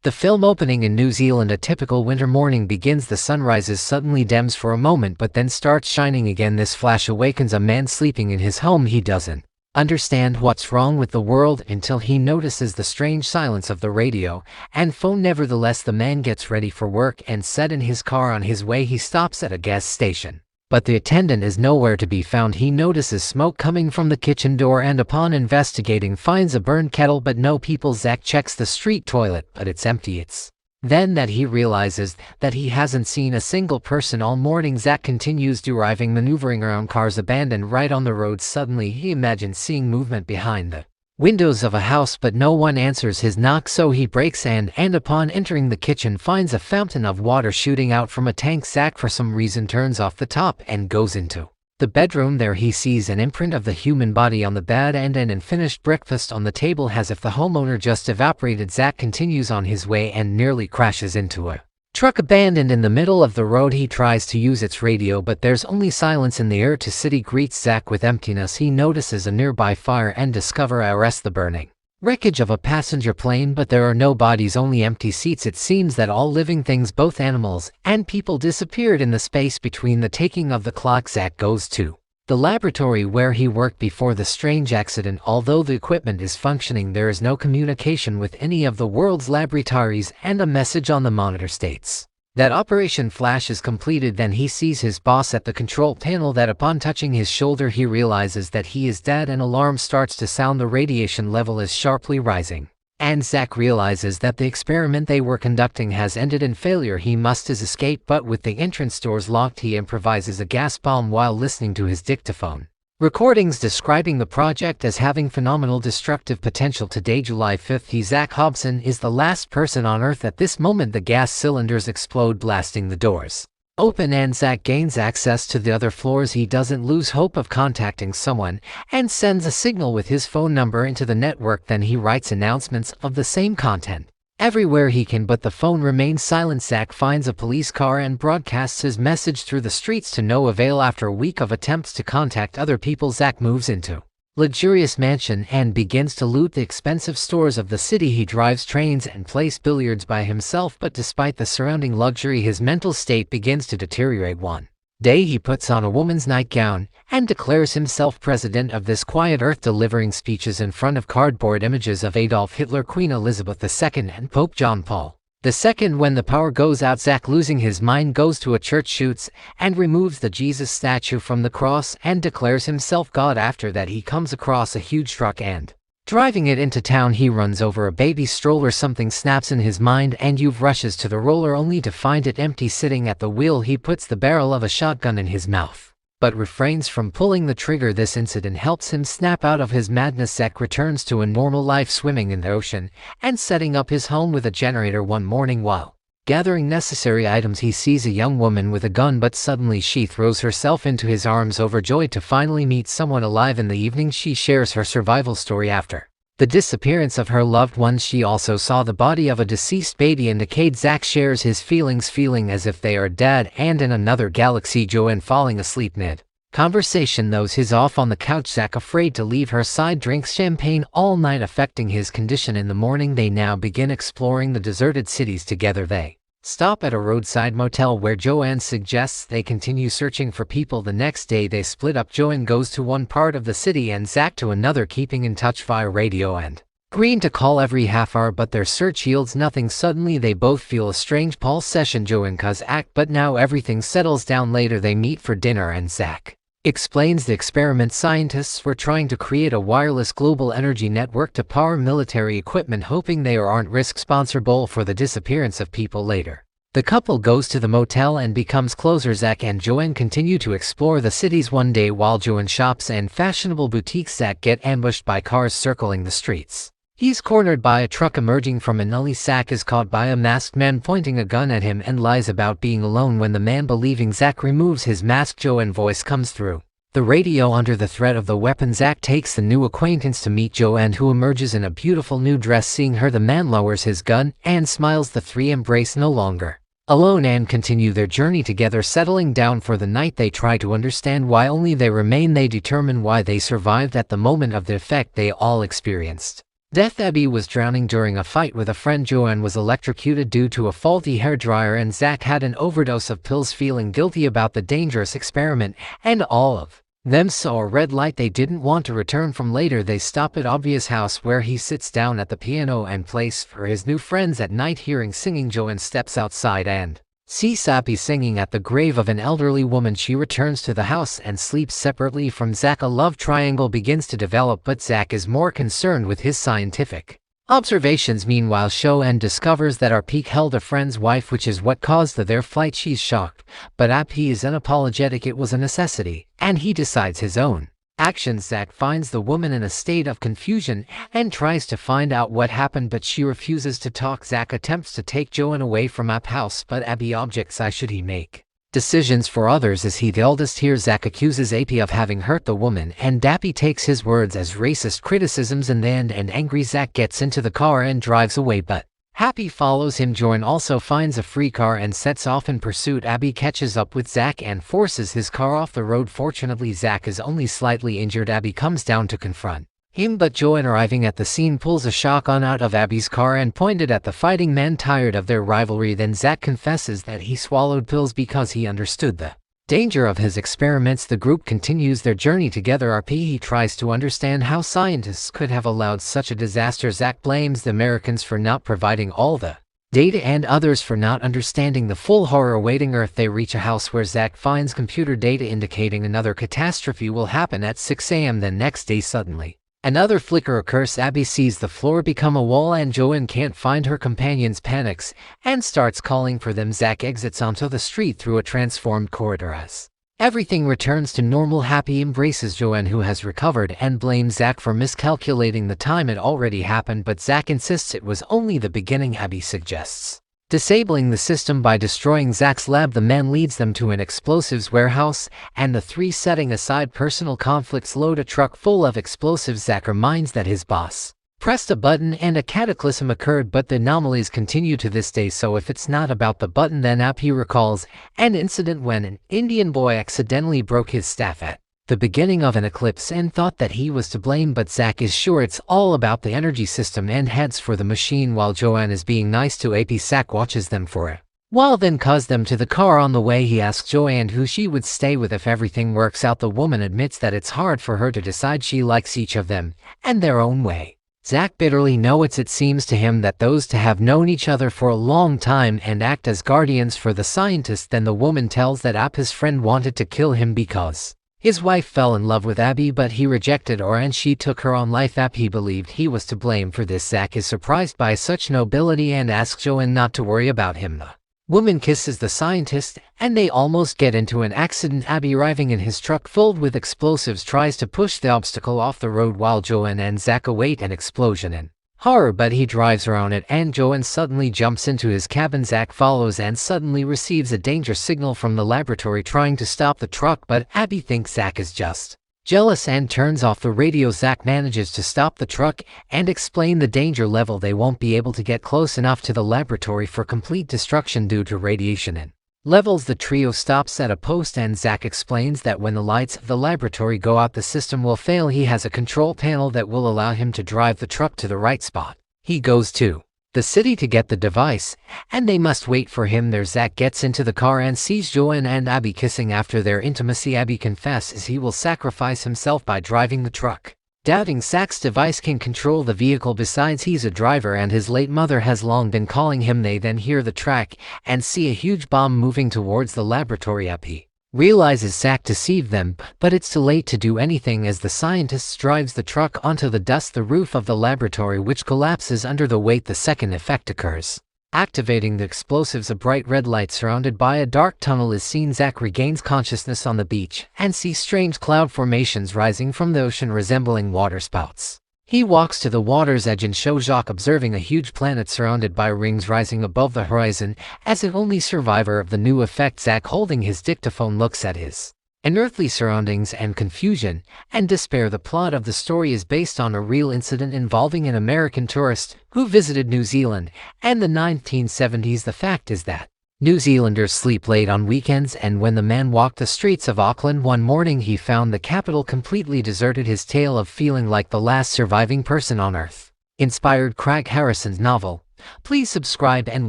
The film opening in New Zealand, a typical winter morning begins. The sun rises, suddenly dims for a moment but then starts shining again. This flash awakens a man sleeping in his home. He doesn't understand what's wrong with the world until he notices the strange silence of the radio and phone. Nevertheless, the man gets ready for work and set in his car. On his way, he stops at a gas station, but the attendant is nowhere to be found. He notices smoke coming from the kitchen door and upon investigating finds a burned kettle but no people. Zach checks the street toilet, but it's empty. It's then that he realizes that he hasn't seen a single person all morning. Zach continues driving, maneuvering around cars abandoned right on the road. Suddenly he imagines seeing movement behind the windows of a house, but no one answers his knock, so he breaks and upon entering the kitchen finds a fountain of water shooting out from a tank. Zach for some reason turns off the top and goes into the bedroom. There he sees an imprint of the human body on the bed and an unfinished breakfast on the table, as if the homeowner just evaporated. Zach continues on his way and nearly crashes into a truck abandoned in the middle of the road. He tries to use its radio, but there's only silence in the air. To city greets Zach with emptiness. He notices a nearby fire and arrests the burning wreckage of a passenger plane, but there are no bodies, only empty seats. It seems that all living things, both animals and people, disappeared in the space between the ticking of the clock. Zach goes to the laboratory where he worked before the strange accident. Although the equipment is functioning, there is no communication with any of the world's laboratories, and a message on the monitor states that Operation Flash is completed. Then he sees his boss at the control panel, that upon touching his shoulder he realizes that he is dead. An alarm starts to sound. The radiation level is sharply rising, and Zach realizes that the experiment they were conducting has ended in failure. He must escape, but with the entrance doors locked, he improvises a gas bomb while listening to his dictaphone recordings describing the project as having phenomenal destructive potential. Today, July 5th, Zach Hobson is the last person on Earth. At this moment, the gas cylinders explode, blasting the doors open, and Zach gains access to the other floors. He doesn't lose hope of contacting someone and sends a signal with his phone number into the network. Then he writes announcements of the same content everywhere he can, but the phone remains silent. Zach finds a police car and broadcasts his message through the streets, to no avail. After a week of attempts to contact other people, Zach moves into luxurious mansion and begins to loot the expensive stores of the city. He drives trains and plays billiards by himself, but despite the surrounding luxury, his mental state begins to deteriorate. One day he puts on a woman's nightgown and declares himself president of this quiet earth, delivering speeches in front of cardboard images of Adolf Hitler, Queen Elizabeth II, and Pope John Paul II. When the power goes out, Zach, losing his mind, goes to a church, shoots and removes the Jesus statue from the cross, and declares himself God. After that, he comes across a huge truck and driving it into town, he runs over a baby stroller. Something snaps in his mind and rushes to the roller, only to find it empty. Sitting at the wheel, he puts the barrel of a shotgun in his mouth, but refrains from pulling the trigger. This incident helps him snap out of his madness. Zach returns to a normal life, swimming in the ocean and setting up his home with a generator. One morning, while gathering necessary items, he sees a young woman with a gun, but suddenly she throws herself into his arms, overjoyed to finally meet someone alive. In the evening, she shares her survival story after the disappearance of her loved ones. She also saw the body of a deceased baby in decayed. Zach shares his feelings, feeling as if they are dead and in another galaxy. Joanne falling asleep mid conversation throws his off on the couch. Zach, afraid to leave her side, drinks champagne all night, affecting his condition. In the morning, they now begin exploring the deserted cities together. They stop at a roadside motel where Joanne suggests they continue searching for people. The next day they split up. Joanne goes to one part of the city and Zach to another, keeping in touch via radio and agreeing to call every half hour, but their search yields nothing. Suddenly they both feel a strange pulsation. Joanne cause act, but now everything settles down. Later they meet for dinner and Zach explains the experiment scientists were trying to create a wireless global energy network to power military equipment, hoping they aren't responsible for the disappearance of people. Later, the couple goes to the motel and becomes closer. Zach and Joanne continue to explore the cities. One day, while Joanne shops in fashionable boutiques, Zach get ambushed by cars circling the streets. He's cornered by a truck emerging from an alley. Zach is caught by a masked man pointing a gun at him and lies about being alone. When the man, believing Zach, removes his mask, Joanne's voice comes through the radio. Under the threat of the weapon, Zach takes the new acquaintance to meet Joanne, who emerges in a beautiful new dress. Seeing her, the man lowers his gun and smiles. The three embrace, no longer alone, and continue their journey together. Settling down for the night, they try to understand why only they remain. They determine why they survived at the moment of the effect they all experienced. Death. Abby was drowning during a fight with a friend. Joanne was electrocuted due to a faulty hairdryer, and Zach had an overdose of pills. Feeling guilty about the dangerous experiment, and all of them saw a red light they didn't want to return from. Later they stop at Obvious' house, where he sits down at the piano and plays for his new friends. At night, hearing singing, Joanne steps outside and sees Abby singing at the grave of an elderly woman. She returns to the house and sleeps separately from Zach. A love triangle begins to develop, but Zach is more concerned with his scientific observations. Meanwhile, Joanne discovers that Arpik held a friend's wife, which is what caused their flight. She's shocked, but Abby is unapologetic. It was a necessity, and he decides his own actions. Zach finds the woman in a state of confusion and tries to find out what happened, but she refuses to talk. Zach attempts to take Joanne away from Abby's house, but Abby objects. Should he make decisions for others? Is he the eldest here? Zach accuses Abby of having hurt the woman, and Abby takes his words as racist criticisms. In the end, and angry, Zach gets into the car and drives away, but Abby follows him. Joanne also finds a free car and sets off in pursuit. Abby catches up with Zach and forces his car off the road. Fortunately, Zach is only slightly injured. Abby comes down to confront him, but Joanne, arriving at the scene, pulls a shotgun out of Abby's car and pointed at the fighting men. Tired of their rivalry, then Zach confesses that he swallowed pills because he understood the danger of his experiments. The group continues their journey together. RP tries to understand how scientists could have allowed such a disaster. Zach blames the Americans for not providing all the data and others for not understanding the full horror awaiting Earth. They reach a house where Zach finds computer data indicating another catastrophe will happen at 6 a.m. The next day, suddenly another flicker occurs. Abby sees the floor become a wall, and Joanne can't find her companions, panics, and starts calling for them. Zach exits onto the street through a transformed corridor. As everything returns to normal, Happy embraces Joanne, who has recovered, and blames Zach for miscalculating the time it already happened, but Zach insists it was only the beginning. Abby suggests disabling the system by destroying Zach's lab. The man leads them to an explosives warehouse, and the three, setting aside personal conflicts, load a truck full of explosives. Zach reminds that his boss pressed a button and a cataclysm occurred, but the anomalies continue to this day, so if it's not about the button, then Abby recalls an incident when an Indian boy accidentally broke his staff at the beginning of an eclipse and thought that he was to blame, but Zach is sure it's all about the energy system and heads for the machine. While Joanne is being nice to AP, Zach watches them for a while, then calls them to the car. On the way, he asks Joanne who she would stay with if everything works out. The woman admits that it's hard for her to decide. She likes each of them and their own way. Zach bitterly notes it seems to him that those to have known each other for a long time and act as guardians for the scientist. Then the woman tells that his friend wanted to kill him because his wife fell in love with Abby, but he rejected her and she took her own life. Abby believed he was to blame for this. Zach is surprised by such nobility and asks Joanne not to worry about him. The woman kisses the scientist, and they almost get into an accident. Abby, arriving in his truck filled with explosives, tries to push the obstacle off the road while Joanne and Zach await an explosion in horror, but he drives around it and Joanne suddenly jumps into his cabin. Zach follows and suddenly receives a danger signal from the laboratory, trying to stop the truck, but Abby thinks Zach is just jealous and turns off the radio. Zach manages to stop the truck and explain the danger level. They won't be able to get close enough to the laboratory for complete destruction due to radiation and levels. The trio stops at a post and Zach explains that when the lights of the laboratory go out, the system will fail. He has a control panel that will allow him to drive the truck to the right spot. He goes to the city to get the device, and they must wait for him there. Zach gets into the car and sees Joanne and Abby kissing. After their intimacy, Abby confesses he will sacrifice himself by driving the truck, doubting Zach's device can control the vehicle. Besides, he's a driver and his late mother has long been calling him. They then hear the track and see a huge bomb moving towards the laboratory. Abby realizes Zach deceived them, but it's too late to do anything as the scientist drives the truck onto the dust, the roof of the laboratory, which collapses under the weight. The second effect occurs, activating the explosives. A bright red light surrounded by a dark tunnel is seen. Zach regains consciousness on the beach and sees strange cloud formations rising from the ocean resembling waterspouts. He walks to the water's edge and shows Jacques observing a huge planet surrounded by rings rising above the horizon. As the only survivor of the new effect, Zach, holding his dictaphone, looks at his unearthly surroundings and confusion and despair. The plot of the story is based on a real incident involving an American tourist who visited New Zealand in the 1970s. The fact is that New Zealanders sleep late on weekends, and when the man walked the streets of Auckland one morning, he found the capital completely deserted. His tale of feeling like the last surviving person on Earth inspired Craig Harrison's novel. Please subscribe and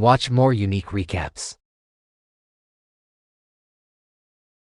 watch more unique recaps.